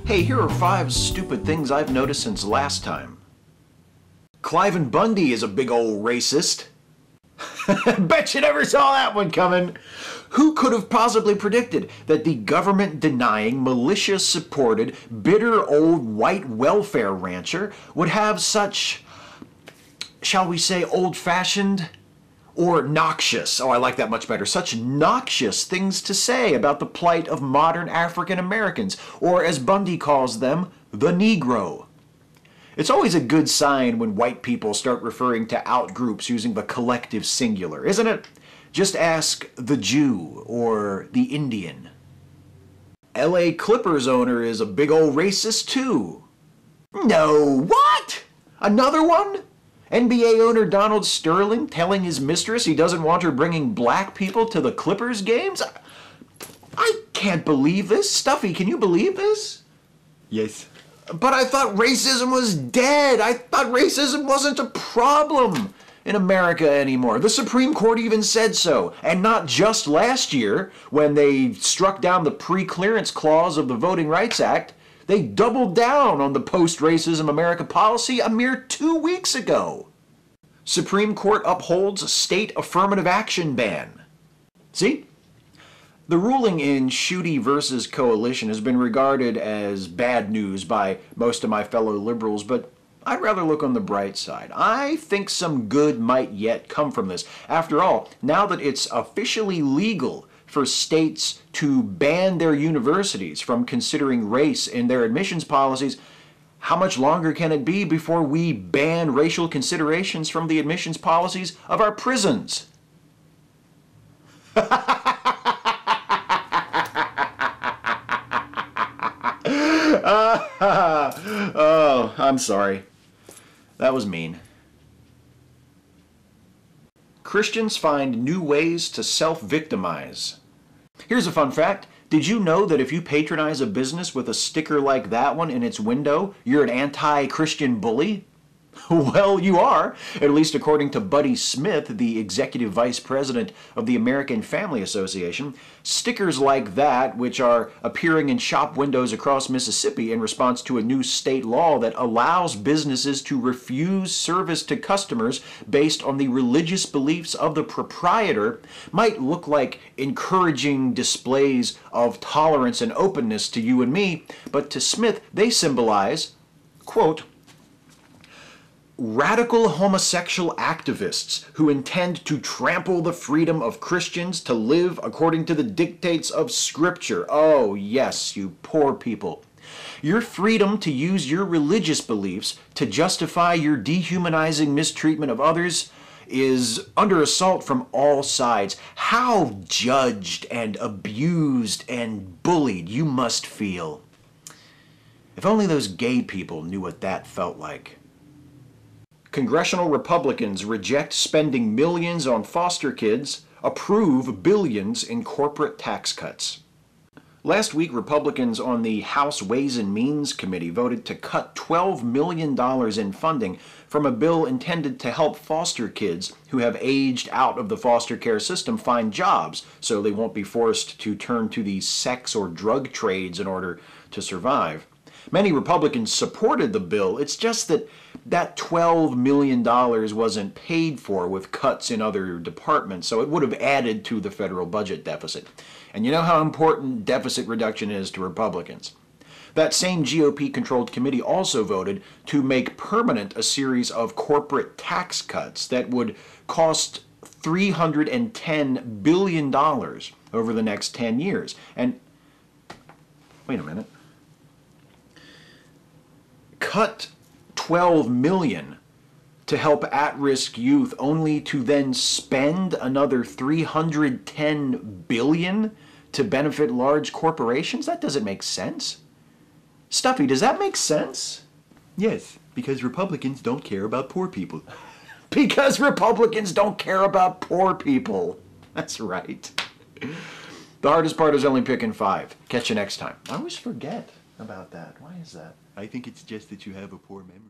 Hey, here are 5 stupid things I've noticed since last time. Clint Bundy is a big old racist. Bet you never saw that one coming. Who could have possibly predicted that the government-denying, militia-supported, bitter old white welfare rancher would have such, shall we say, old-fashioned or noxious, oh, I like that much better, such noxious things to say about the plight of modern African Americans, or as Bundy calls them, the Negro. It's always a good sign when white people start referring to outgroups using the collective singular, isn't it? Just ask the Jew or the Indian. LA Clippers owner is a big old racist too. No, what? Another one? NBA owner Donald Sterling telling his mistress he doesn't want her bringing black people to the Clippers games? I can't believe this. Stuffy, can you believe this? Yes. But I thought racism was dead. I thought racism wasn't a problem in America anymore. The Supreme Court even said so. And not just last year when they struck down the pre-clearance clause of the Voting Rights Act. They doubled down on the post-racism America policy a mere 2 weeks ago. Supreme Court upholds state affirmative action ban. See? The ruling in Schuette versus Coalition has been regarded as bad news by most of my fellow liberals, but I'd rather look on the bright side. I think some good might yet come from this. After all, now that it's officially legal for states to ban their universities from considering race in their admissions policies, how much longer can it be before we ban racial considerations from the admissions policies of our prisons? Oh, I'm sorry. That was mean. Christians find new ways to self-victimize. Here's a fun fact. Did you know that if you patronize a business with a sticker like that one in its window, you're an anti-Christian bully? Well, you are, at least according to Buddy Smith, the executive vice president of the American Family Association. Stickers like that, which are appearing in shop windows across Mississippi in response to a new state law that allows businesses to refuse service to customers based on the religious beliefs of the proprietor, might look like encouraging displays of tolerance and openness to you and me, but to Smith, they symbolize, quote, radical homosexual activists who intend to trample the freedom of Christians to live according to the dictates of Scripture. Oh, yes, you poor people. Your freedom to use your religious beliefs to justify your dehumanizing mistreatment of others is under assault from all sides. How judged and abused and bullied you must feel. If only those gay people knew what that felt like. Congressional Republicans reject spending millions on foster kids, approve billions in corporate tax cuts. Last week, Republicans on the House Ways and Means Committee voted to cut $12 million in funding from a bill intended to help foster kids who have aged out of the foster care system find jobs so they won't be forced to turn to the sex or drug trades in order to survive. Many Republicans supported the bill. It's just that that $12 million wasn't paid for with cuts in other departments, so it would have added to the federal budget deficit. And you know how important deficit reduction is to Republicans. That same GOP-controlled committee also voted to make permanent a series of corporate tax cuts that would cost $310 billion over the next 10 years. And wait a minute. Cut $12 million to help at-risk youth only to then spend another $310 billion to benefit large corporations? That doesn't make sense. Stuffy, does that make sense? Yes, because Republicans don't care about poor people. Because Republicans don't care about poor people. That's right. The hardest part is only picking 5. Catch you next time. I always forget about that. Why is that? I think it's just that you have a poor memory.